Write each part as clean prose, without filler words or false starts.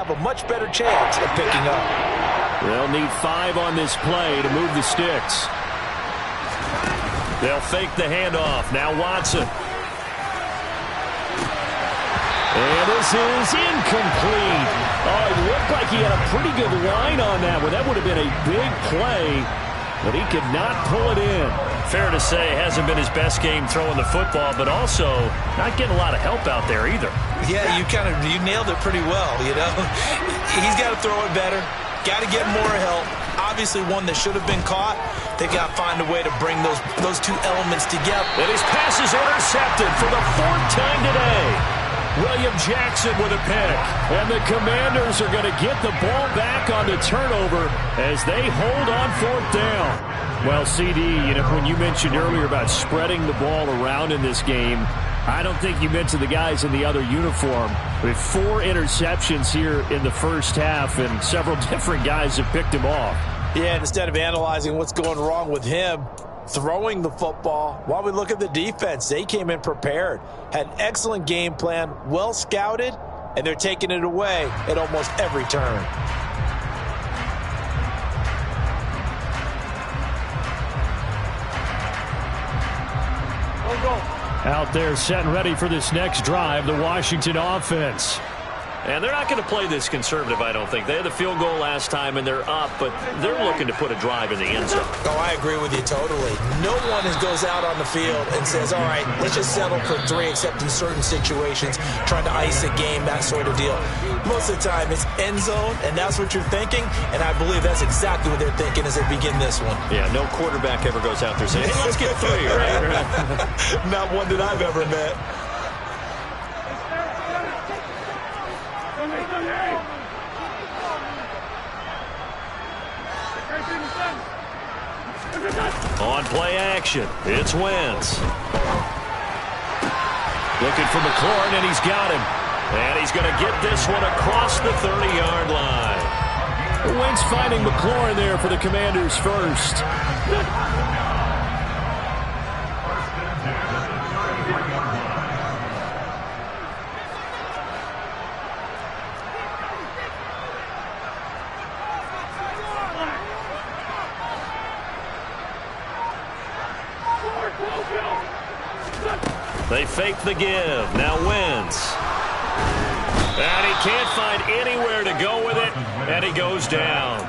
have a much better chance of picking up. They'll need 5 on this play to move the sticks. They'll fake the handoff. Now Watson. And this is incomplete. Oh, it looked like he had a pretty good line on that one. That would have been a big play, but he could not pull it in. Fair to say, it hasn't been his best game throwing the football, but also not getting a lot of help out there either. Yeah, you nailed it pretty well, you know. He's got to throw it better. Got to get more help. Obviously one that should have been caught. They got to find a way to bring those two elements together. And his pass is intercepted for the 4th time today. William Jackson with a pick. And the Commanders are going to get the ball back on the turnover as they hold on 4th down. Well, CD, you know, when you mentioned earlier about spreading the ball around in this game, I don't think you mentioned the guys in the other uniform. With 4 interceptions here in the first half, and several different guys have picked him off. Yeah, instead of analyzing what's going wrong with him throwing the football, while we look at the defense, they came in prepared, had an excellent game plan, well scouted, and they're taking it away at almost every turn. Out there set and ready for this next drive, the Washington offense. And they're not going to play this conservative, I don't think. They had the field goal last time, and they're up, but they're looking to put a drive in the end zone. Oh, I agree with you totally. No one goes out on the field and says, all right, let's just settle for 3, except in certain situations, trying to ice a game, that sort of deal. Most of the time, it's end zone, and that's what you're thinking, and I believe that's exactly what they're thinking as they begin this one. Yeah, no quarterback ever goes out there saying, hey, let's get 3, right? Not one that I've ever met. On play action, it's Wentz. Looking for McLaurin, and he's got him. And he's going to get this one across the 30-yard line. Wentz finding McLaurin there for the Commanders first. They fake the give. Now Wentz. And he can't find anywhere to go with it, and he goes down.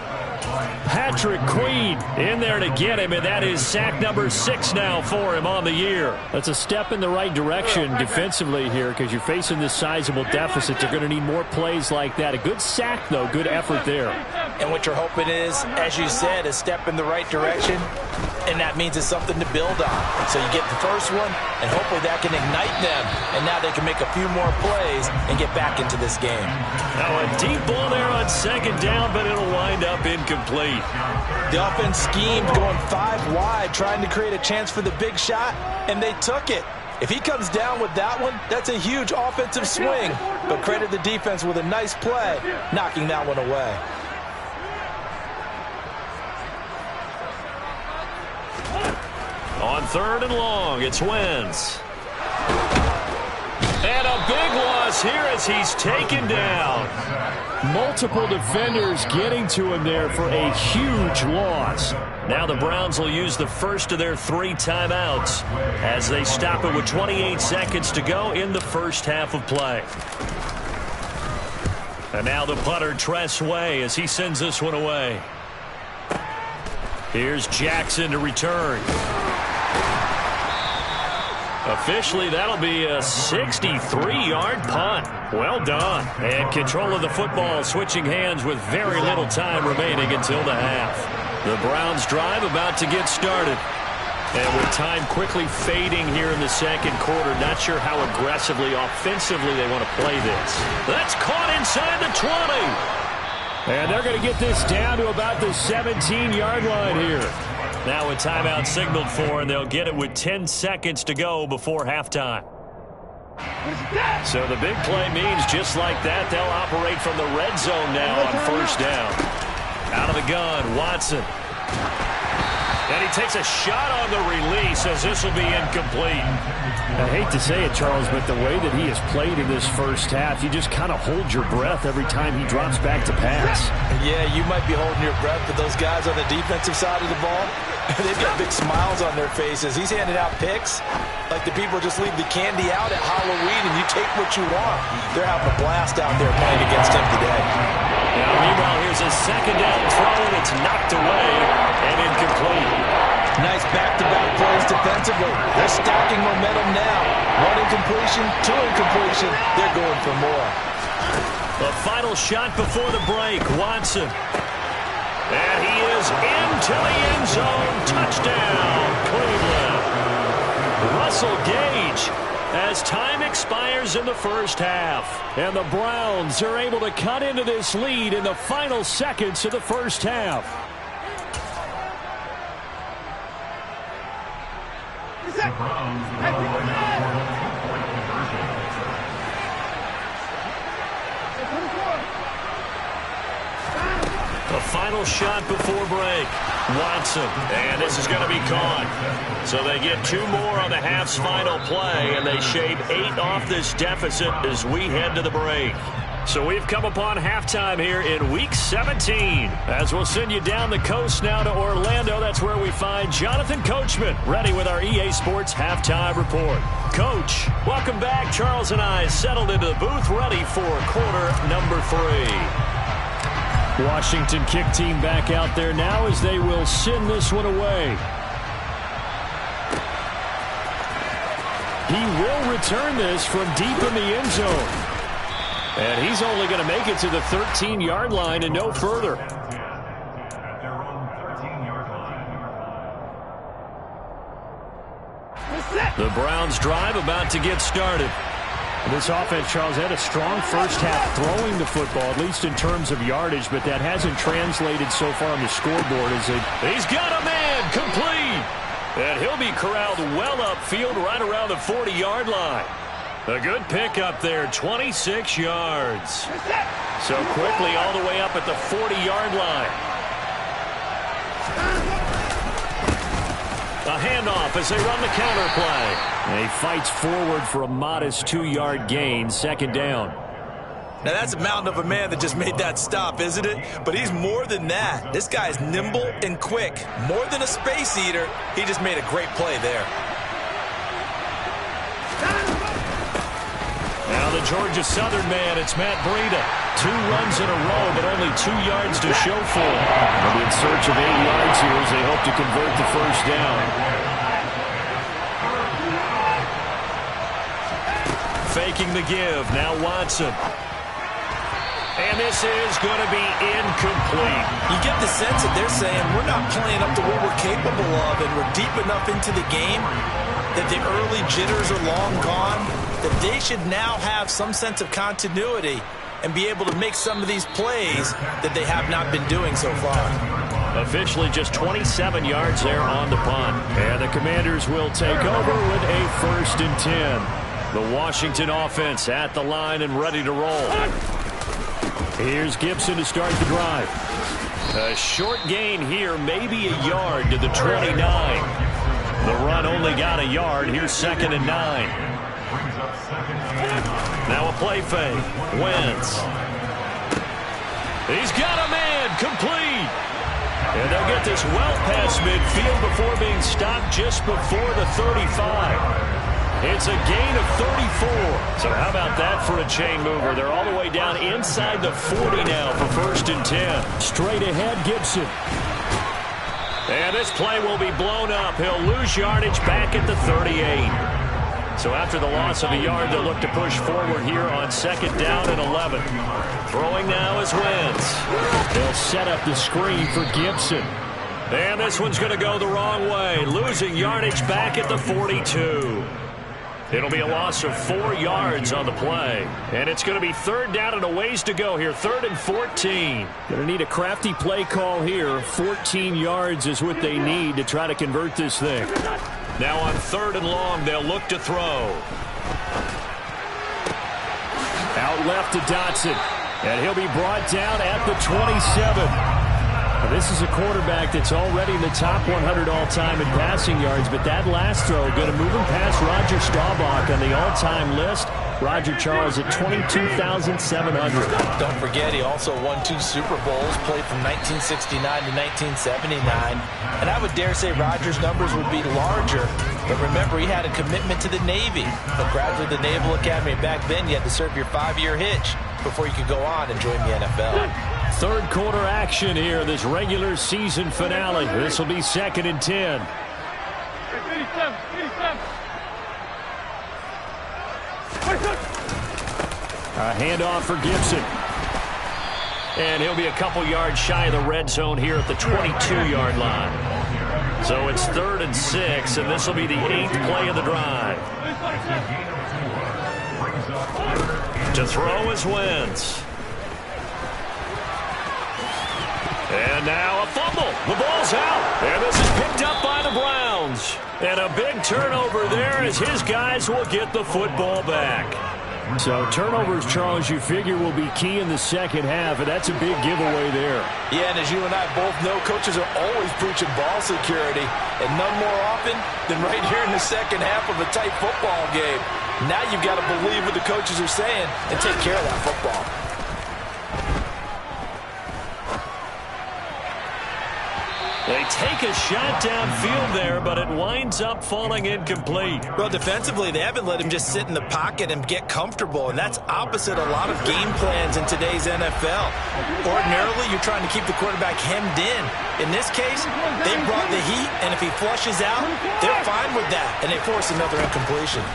Patrick Queen in there to get him, and that is sack number 6 now for him on the year. That's a step in the right direction defensively here because you're facing this sizable deficit. They're going to need more plays like that. A good sack, though. Good effort there. And what you're hoping is, as you said, a step in the right direction, and that means it's something to build on. So you get the first one, and hopefully that can ignite them, and now they can make a few more plays and get back into this game. Now a deep ball there on 2nd down, but it'll wind up incomplete. The offense schemed going 5 wide, trying to create a chance for the big shot, and they took it. If he comes down with that one, that's a huge offensive swing. But credit the defense with a nice play, knocking that one away. On 3rd and long, it's Wentz. And a big loss here as he's taken down. Multiple defenders getting to him there for a huge loss. Now the Browns will use the first of their 3 timeouts as they stop it with 28 seconds to go in the first half of play. And now the punter, Tress Way, as he sends this one away. Here's Jackson to return. Officially, that'll be a 63-yard punt. Well done. And control of the football, switching hands with very little time remaining until the half. The Browns drive about to get started. And with time quickly fading here in the 2nd quarter, not sure how aggressively, offensively they want to play this. That's caught inside the 20. And they're going to get this down to about the 17-yard line here. Now a timeout signaled for, and they'll get it with 10 seconds to go before halftime. So the big play means just like that, they'll operate from the red zone now on 1st down. Out of the gun, Watson. And he takes a shot on the release as this will be incomplete. I hate to say it, Charles, but the way that he has played in this first half, you just kind of hold your breath every time he drops back to pass. Yeah, you might be holding your breath, but those guys on the defensive side of the ball, they've got big smiles on their faces. He's handing out picks like the people just leave the candy out at Halloween and you take what you want. They're having a blast out there playing against him today. Now, meanwhile, here's a second down throw, and it's knocked away and incomplete. Nice back-to-back plays defensively. They're stacking momentum now. One incompletion, two incompletion. They're going for more. The final shot before the break, Watson. And he is into the end zone. Touchdown, Cleveland. Russell Gage as time expires in the first half. And the Browns are able to cut into this lead in the final seconds of the first half. The final shot before break. Watson. And this is going to be caught. So they get 2 more on the half's final play, and they shave 8 off this deficit as we head to the break. So we've come upon halftime here in Week 17. As we'll send you down the coast now to Orlando, that's where we find Jonathan Coachman, ready with our EA Sports Halftime Report. Coach, welcome back. Charles and I settled into the booth, ready for quarter number 3. Washington kick team back out there now as they will send this one away. He will return this from deep in the end zone. And he's only going to make it to the 13-yard line and no further. The Browns drive about to get started. This offense, Charles, had a strong first half throwing the football, at least in terms of yardage, but that hasn't translated so far on the scoreboard. He's got a man complete. And he'll be corralled well upfield right around the 40-yard line. A good pickup there, 26 yards. So quickly all the way up at the 40-yard line. A handoff as they run the counter play. And he fights forward for a modest 2-yard gain, second down. Now that's a mountain of a man that just made that stop, isn't it? But he's more than that. This guy's nimble and quick. More than a space eater, he just made a great play there. Now the Georgia Southern man, it's Matt Breida. 2 runs in a row, but only 2 yards to show for him. They'll be in search of 8 yards here as they hope to convert the first down. Faking the give, now Watson. And this is going to be incomplete. You get the sense that they're saying we're not playing up to what we're capable of, and we're deep enough into the game that the early jitters are long gone, that they should now have some sense of continuity and be able to make some of these plays that they have not been doing so far. Officially just 27 yards there on the punt. And the Commanders will take over with a 1st and 10. The Washington offense at the line and ready to roll. Here's Gibson to start the drive. A short gain here, maybe a yard to the 29. The run only got a yard. Here's 2nd and 9. Now a play fake. Wentz. He's got a man complete. And they'll get this well past midfield before being stopped just before the 35. It's a gain of 34. So how about that for a chain mover? They're all the way down inside the 40 now for 1st and 10. Straight ahead, Gibson. And this play will be blown up. He'll lose yardage back at the 38. So after the loss of a yard, they'll look to push forward here on 2nd down and 11. Throwing now is Wentz. They'll set up the screen for Gibson. And this one's going to go the wrong way. Losing yardage back at the 42. It'll be a loss of 4 yards on the play. And it's going to be 3rd down and a ways to go here. 3rd and 14. Going to need a crafty play call here. 14 yards is what they need to try to convert this thing. Now on 3rd and long, they'll look to throw. Out left to Dotson. And he'll be brought down at the 27. Now, this is a quarterback that's already in the top 100 all-time in passing yards, but that last throw going to move him past Roger Staubach on the all-time list. Roger Charles at 22,700. Don't forget, he also won 2 Super Bowls, played from 1969 to 1979. And I would dare say Roger's numbers would be larger. But remember, he had a commitment to the Navy, a graduate of the Naval Academy. Back then, you had to serve your 5-year hitch before you could go on and join the NFL. Third quarter action here, this regular season finale. This will be 2nd and 10. A handoff for Gibson. And he'll be a couple yards shy of the red zone here at the 22-yard line. So it's 3rd and 6, and this will be the 8th play of the drive. To throw is Wentz. And now a fumble. The ball's out. And this is picked up by the Browns. And a big turnover there as his guys will get the football back. So turnovers, Charles, you figure will be key in the second half, and that's a big giveaway there. Yeah, and as you and I both know, coaches are always preaching ball security, and none more often than right here in the second half of a tight football game. Now you've got to believe what the coaches are saying and take care of that football. They take a shot downfield there, but it winds up falling incomplete. Well, defensively, they haven't let him just sit in the pocket and get comfortable, and that's opposite a lot of game plans in today's NFL. Ordinarily, you're trying to keep the quarterback hemmed in. In this case, they brought the heat, and if he flushes out, they're fine with that, and they force another incompletion.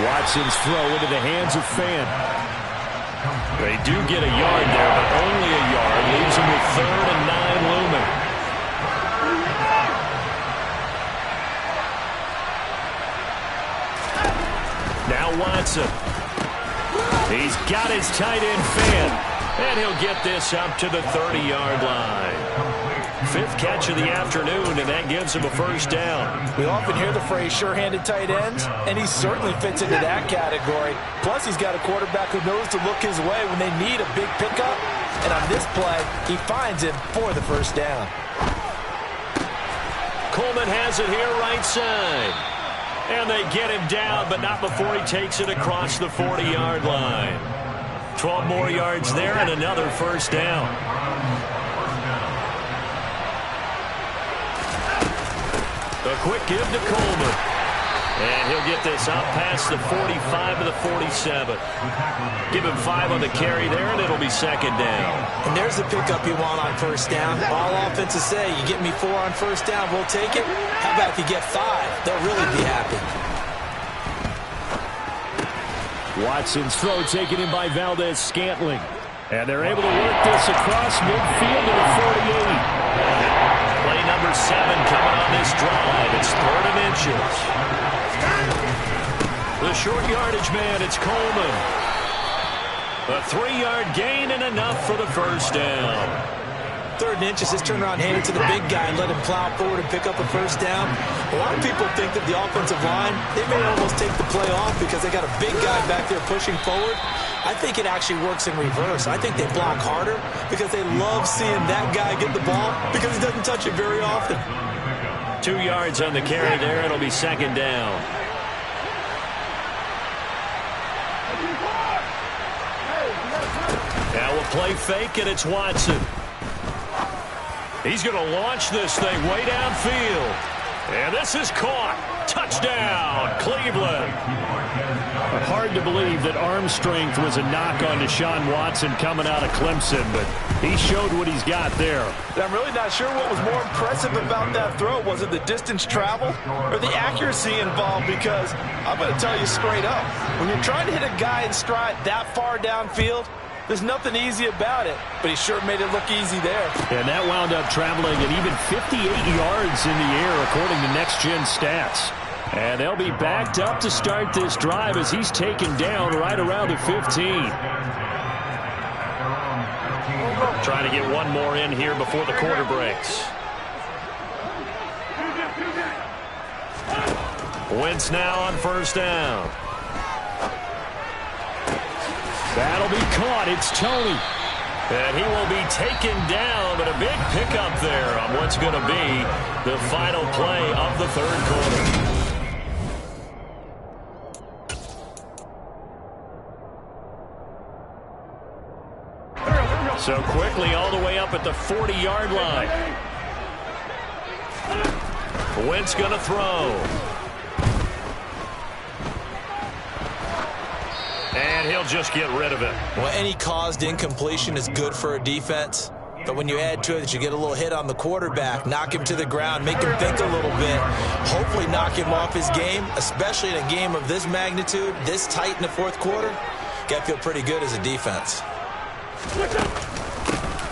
Watson's throw into the hands of Fant. They do get a yard there, but only a yard. Leaves him with 3rd and 9 looming. Now Watson. He's got his tight end Fant, and he'll get this up to the 30-yard line. 5th catch of the afternoon, and that gives him a first down. We often hear the phrase sure-handed tight ends, and he certainly fits into that category. Plus, he's got a quarterback who knows to look his way when they need a big pickup. And on this play, he finds him for the first down. Coleman has it here right side. And they get him down, but not before he takes it across the 40-yard line. 12 more yards there and another first down. A quick give to Coleman. And he'll get this out past the 45 to the 47. Give him 5 on the carry there, and it'll be 2nd down. And there's the pickup you want on first down. All offenses say, you get me 4 on first down, we'll take it. How about if you get 5? They'll really be happy. Watson's throw taken in by Valdez-Scantling. And they're able to work this across midfield to the 48. Play number 7 coming on this drive. It's 3rd and inches. The short yardage man, it's Coleman. A 3-yard gain and enough for the first down. 3rd and inches, just turn around, hand it to the big guy and let him plow forward and pick up a first down. A lot of people think that the offensive line, they may almost take the play off because they got a big guy back there pushing forward. I think it actually works in reverse. I think they block harder because they love seeing that guy get the ball because he doesn't touch it very often. 2 yards on the carry there. It'll be 2nd down. Now we'll play fake, and it's Watson. He's going to launch this thing way downfield. And this is caught. Touchdown, Cleveland. Hard to believe that arm strength was a knock on Deshaun Watson coming out of Clemson, but he showed what he's got there. I'm really not sure what was more impressive about that throw. Was it the distance traveled or the accuracy involved? Because I'm going to tell you straight up, when you're trying to hit a guy in stride that far downfield, there's nothing easy about it, but he sure made it look easy there. And that wound up traveling at even 58 yards in the air, according to Next Gen Stats. And they'll be backed up to start this drive as he's taken down right around the 15. Trying to get one more in here before the quarter breaks. Wentz now on first down. That'll be caught. It's Tony. And he will be taken down, but a big pickup there on what's going to be the final play of the third quarter. So quickly all the way up at the 40-yard line. Wentz going to throw. And he'll just get rid of it. Well, any caused incompletion is good for a defense. But when you add to it that you get a little hit on the quarterback, knock him to the ground, make him think a little bit, hopefully knock him off his game, especially in a game of this magnitude, this tight in the fourth quarter, got to feel pretty good as a defense.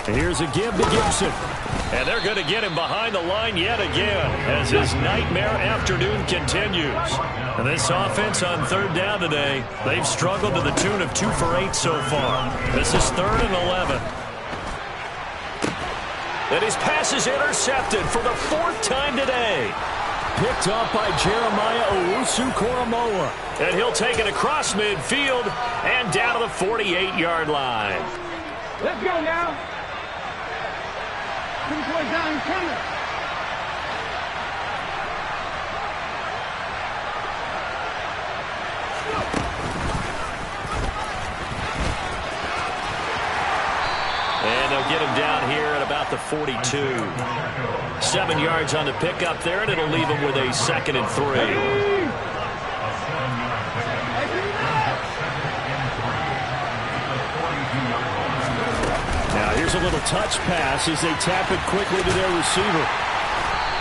Here's a give to Gibson. And they're going to get him behind the line yet again as his nightmare afternoon continues. And this offense on third down today, they've struggled to the tune of 2 for 8 so far. This is 3rd and 11. And his pass is intercepted for the 4th time today. Picked up by Jeremiah Owusu-Koramoah. And he'll take it across midfield and down to the 48-yard line. Let's go now. 2 points down coming. And they'll get him down here at about the 42. 7 yards on the pickup there, and it'll leave him with a 2nd and 3. Now here's a little touch pass as they tap it quickly to their receiver.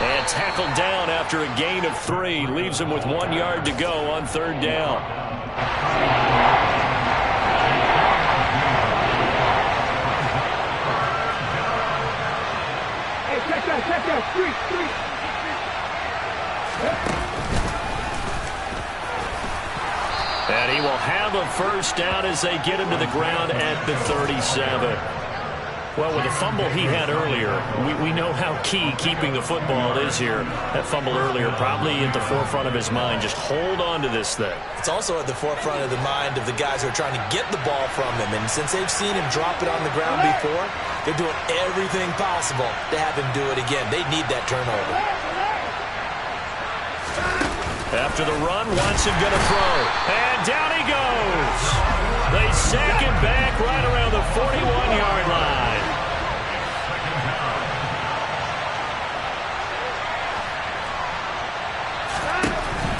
And tackled down after a gain of 3. Leaves him with 1 yard to go on 3rd down. Hey, check that, street. And he will have a 1st down as they get him to the ground at the 37. Well, with the fumble he had earlier, we know how key keeping the football is here. That fumble earlier probably at the forefront of his mind. Just hold on to this thing. It's also at the forefront of the mind of the guys who are trying to get the ball from him. And since they've seen him drop it on the ground before, they're doing everything possible to have him do it again. They need that turnover. After the run, Watson going to throw. And down he goes. They sack him back right around the 41-yard line.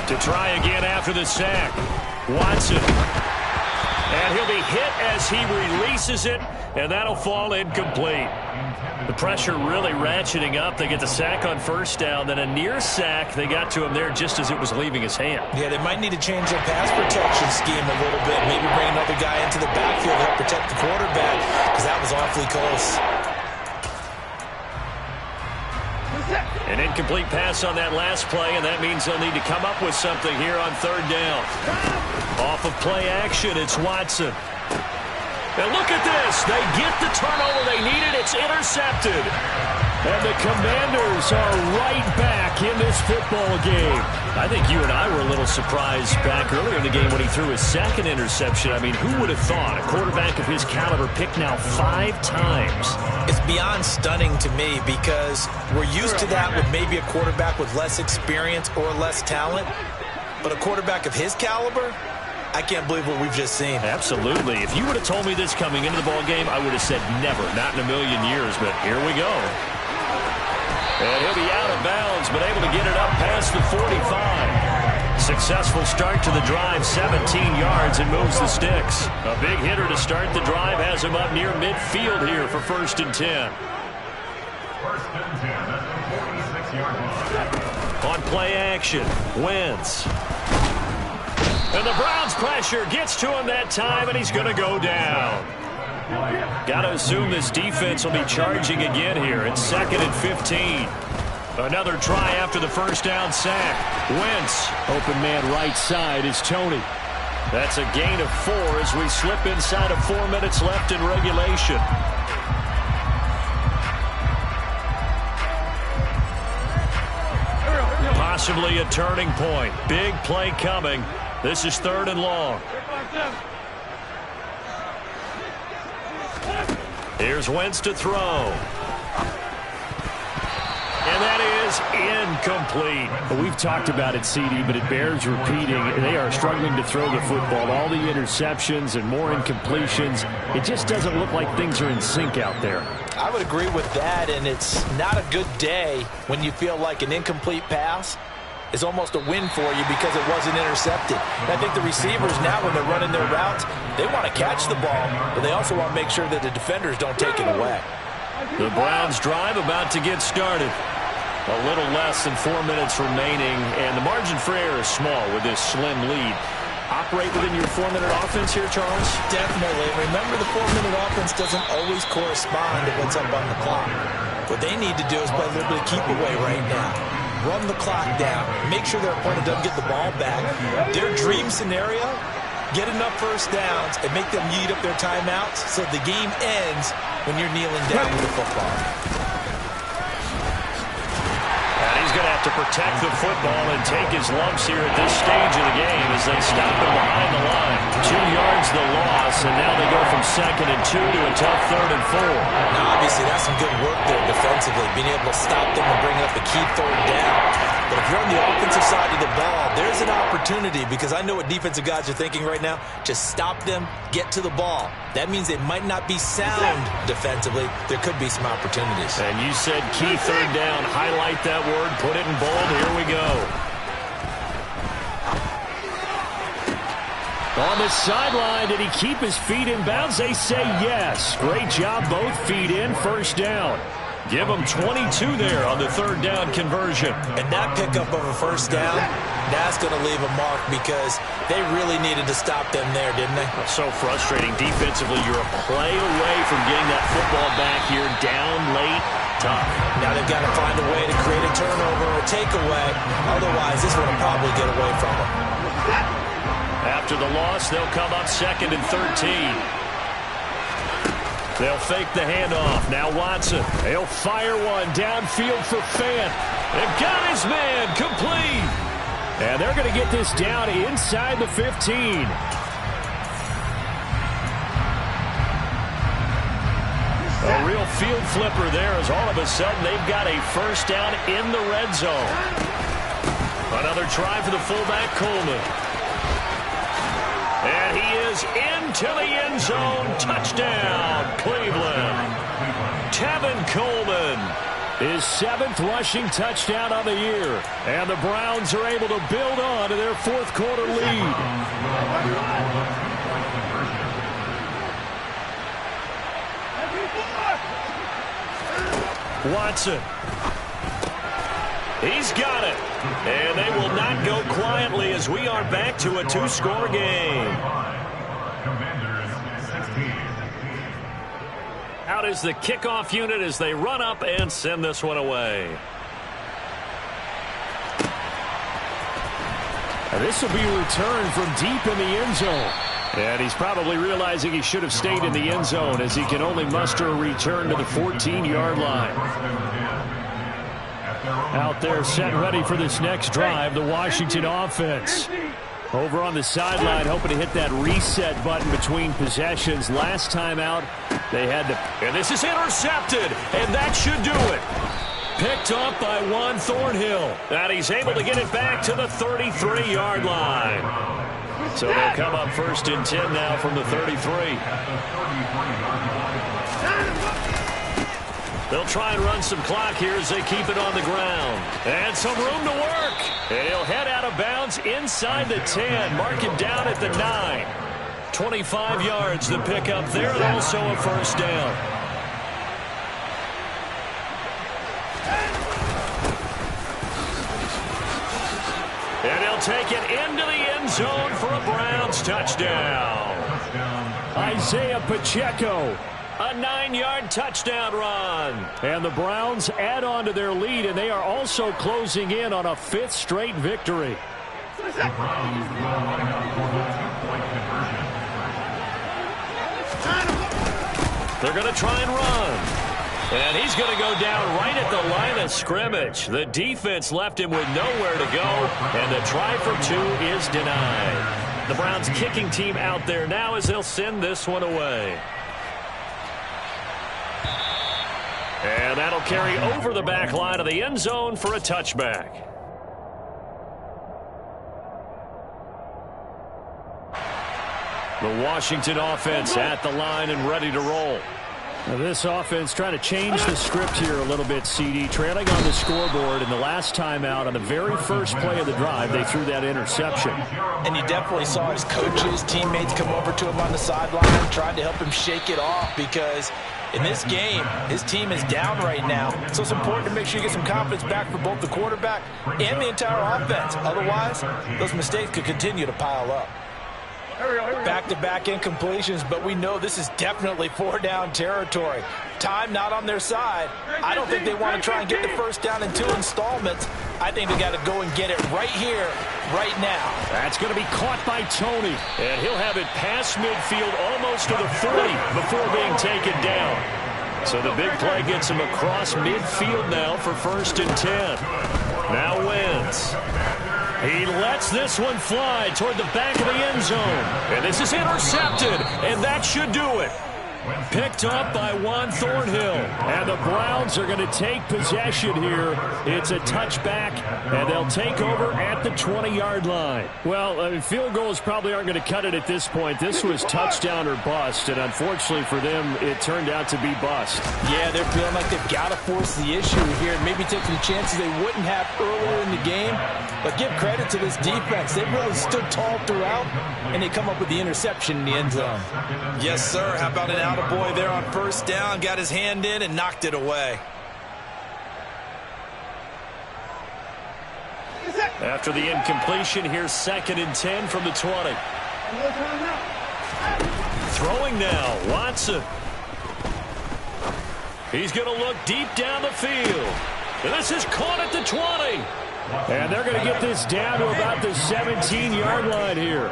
To try again after the sack. Watson. And he'll be hit as he releases it, and that'll fall incomplete. The pressure really ratcheting up. They get the sack on 1st down, then a near sack. They got to him there just as it was leaving his hand. Yeah, they might need to change their pass protection scheme a little bit. Maybe bring another guy into the backfield to help protect the quarterback, because that was awfully close. An incomplete pass on that last play, and that means they'll need to come up with something here on 3rd down. Off of play action, it's Watson. And look at this. They get the turnover they needed. It's intercepted. And the Commanders are right back in this football game. I think you and I were a little surprised back earlier in the game when he threw his 2nd interception. I mean, who would have thought a quarterback of his caliber picked now 5 times? It's beyond stunning to me because we're used to that with maybe a quarterback with less experience or less talent. But a quarterback of his caliber, I can't believe what we've just seen. Absolutely. If you would have told me this coming into the ball game, I would have said never, not in a million years. But here we go. And he'll be out of bounds, but able to get it up past the 45. Successful start to the drive, 17 yards, and moves the sticks. A big hitter to start the drive has him up near midfield here for 1st and 10. 1st and 10 at the 46-yard line. On play action, Wentz. And the Browns' pressure gets to him that time, and he's going to go down. Got to assume this defense will be charging again here. It's 2nd and 15. Another try after the 1st down sack. Wentz. Open man right side is Tony. That's a gain of 4 as we slip inside of 4 minutes left in regulation. Possibly a turning point. Big play coming. This is 3rd and long. Here's Wentz to throw. And that is incomplete. Well, we've talked about it, CD, but it bears repeating. They are struggling to throw the football. All the interceptions and more incompletions. It just doesn't look like things are in sync out there. I would agree with that, and it's not a good day when you feel like an incomplete pass is almost a win for you because it wasn't intercepted. And I think the receivers now, when they're running their routes, they want to catch the ball, but they also want to make sure that the defenders don't take it away. The Browns drive about to get started. A little less than 4 minutes remaining, and the margin for error is small with this slim lead. Operate within your 4-minute offense here, Charles? Definitely. Remember, the 4-minute offense doesn't always correspond to what's up on the clock. What they need to do is play a little bit of keep away right now. Run the clock down. Make sure their opponent doesn't get the ball back. Their dream scenario, get enough first downs and make them eat up their timeouts so the game ends when you're kneeling down with the football. Going to have to protect the football and take his lumps here at this stage of the game as they stop him behind the line. 2 yards the loss, and now they go from 2nd and 2 to a tough 3rd and 4. Now, obviously, that's some good work there defensively, being able to stop them and bring up a key 3rd down. But if you're on the offensive side of the ball, there's an opportunity, because I know what defensive guys are thinking right now. Just stop them, get to the ball. That means they might not be sound defensively. There could be some opportunities. And you said key 3rd down. Highlight that word. Put it in bold. Here we go. On the sideline, did he keep his feet in bounds? They say yes. Great job, both feet in, 1st down. Give them 22 there on the 3rd down conversion. And that pickup of a 1st down, that's going to leave a mark because they really needed to stop them there, didn't they? So frustrating. Defensively, you're a play away from getting that football back here down late. Tough. Now they've got to find a way to create a turnover or a takeaway. Otherwise, this one will probably get away from them. After the loss, they'll come up 2nd and 13. They'll fake the handoff. Now Watson. They'll fire one downfield for Fant. They've got his man complete. And they're going to get this down inside the 15. A real field flipper there as all of a sudden they've got a 1st down in the red zone. Another try for the fullback, Coleman. And he is into the end zone. Touchdown, Cleveland. Tevin Coleman. His 7th rushing touchdown on the year. And the Browns are able to build on to their 4th quarter lead. Watson. He's got it. And they will not go quietly as we are back to a 2-score game. Out is the kickoff unit as they run up and send this one away. And this will be a return from deep in the end zone. And he's probably realizing he should have stayed in the end zone as he can only muster a return to the 14-yard line. Out there set and ready for this next drive, the Washington offense. Over on the sideline, hoping to hit that reset button between possessions. Last time out, they had to... And this is intercepted, and that should do it. Picked up by Juan Thornhill. And he's able to get it back to the 33-yard line. So they'll come up 1st and 10 now from the 33. They'll try and run some clock here as they keep it on the ground. And some room to work. And he'll head out of bounds inside the 10. Mark him down at the 9. 25 yards to pick up there, and also a 1st down. And he'll take it into the end zone for a Browns touchdown. Isaiah Pacheco. A 9-yard touchdown run. And the Browns add on to their lead, and they are also closing in on a 5th straight victory. They're going to try and run. And he's going to go down right at the line of scrimmage. The defense left him with nowhere to go, and the try for 2 is denied. The Browns kicking team out there now as they'll send this one away. that'll carry over the back line of the end zone for a touchback. The Washington offense at the line and ready to roll. Now this offense trying to change the script here a little bit, CD. Trailing on the scoreboard, and the last time out on the very first play of the drive, they threw that interception. And you definitely saw his coaches, teammates come over to him on the sideline, trying to help him shake it off, because in this game, his team is down right now. So it's important to make sure you get some confidence back for both the quarterback and the entire offense. Otherwise, those mistakes could continue to pile up. Back-to-back incompletions, but we know this is definitely four-down territory. Time not on their side. I don't think they want to try and get the first down in 2 installments. I think they got to go and get it right here, right now. That's going to be caught by Tony, and he'll have it past midfield almost to the 40 before being taken down. So the big play gets him across midfield now for 1st and 10. Now wins. He lets this one fly toward the back of the end zone. And this is intercepted, and that should do it. Picked up by Juan Thornhill. And the Browns are going to take possession here. It's a touchback, and they'll take over at the 20-yard line. Well, field goals probably aren't going to cut it at this point. This was touchdown or bust, and unfortunately for them, it turned out to be bust. Yeah, they're feeling like they've got to force the issue here and maybe take some chances they wouldn't have earlier in the game. But give credit to this defense. They've really stood tall throughout, and they come up with the interception in the end zone. Yes, sir. How about an attaboy there on 1st down? Got his hand in and knocked it away. After the incompletion, here's 2nd and 10 from the 20. Throwing now, Watson. He's going to look deep down the field. And this is caught at the 20. And they're going to get this down to about the 17-yard line here.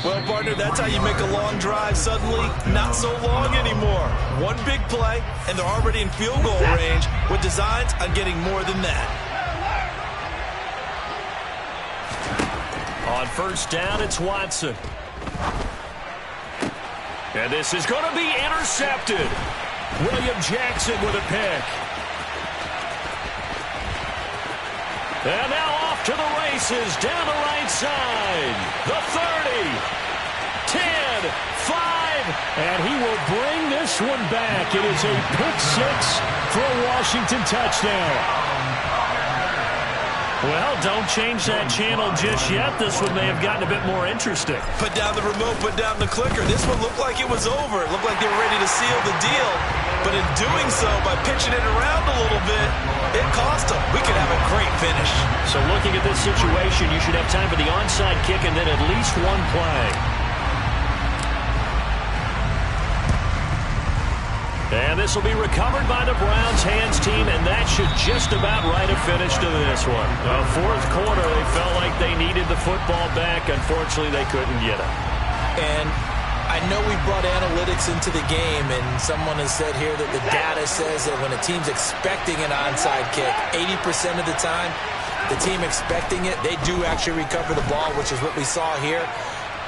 Well, partner, that's how you make a long drive suddenly not so long anymore. One big play, and they're already in field goal range with designs on getting more than that. On 1st down, it's Watson. And this is going to be intercepted. William Jackson with a pick. And now off to the races, down the right side. The 30, 10, 5, and he will bring this one back. It is a pick 6 for a Washington touchdown. Well, don't change that channel just yet. This one may have gotten a bit more interesting. Put down the remote, put down the clicker. This one looked like it was over. It looked like they were ready to seal the deal. But in doing so, by pitching it around a little bit, it cost them. We could have a great finish. So looking at this situation, you should have time for the onside kick and then at least one play. And this will be recovered by the Browns hands team, and that should just about write a finish to this one. The 4th quarter, they felt like they needed the football back. Unfortunately, they couldn't get it. And I know we brought analytics into the game, and someone has said here that the data says that when a team's expecting an onside kick, 80% of the time, the team expecting it, they do actually recover the ball, which is what we saw here.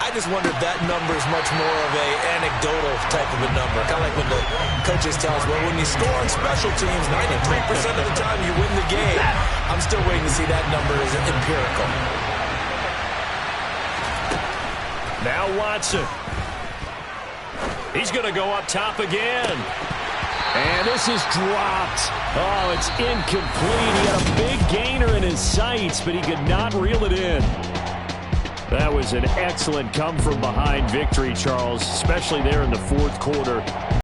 I just wonder if that number is much more of a anecdotal type of a number. Kind of like when the coaches tell us, well, when you score on special teams, 93% of the time you win the game. I'm still waiting to see that number as empirical. Now Watson. He's going to go up top again. And this is dropped. Oh, it's incomplete. He had a big gainer in his sights, but he could not reel it in. That was an excellent come-from-behind victory, Charles, especially there in the 4th quarter.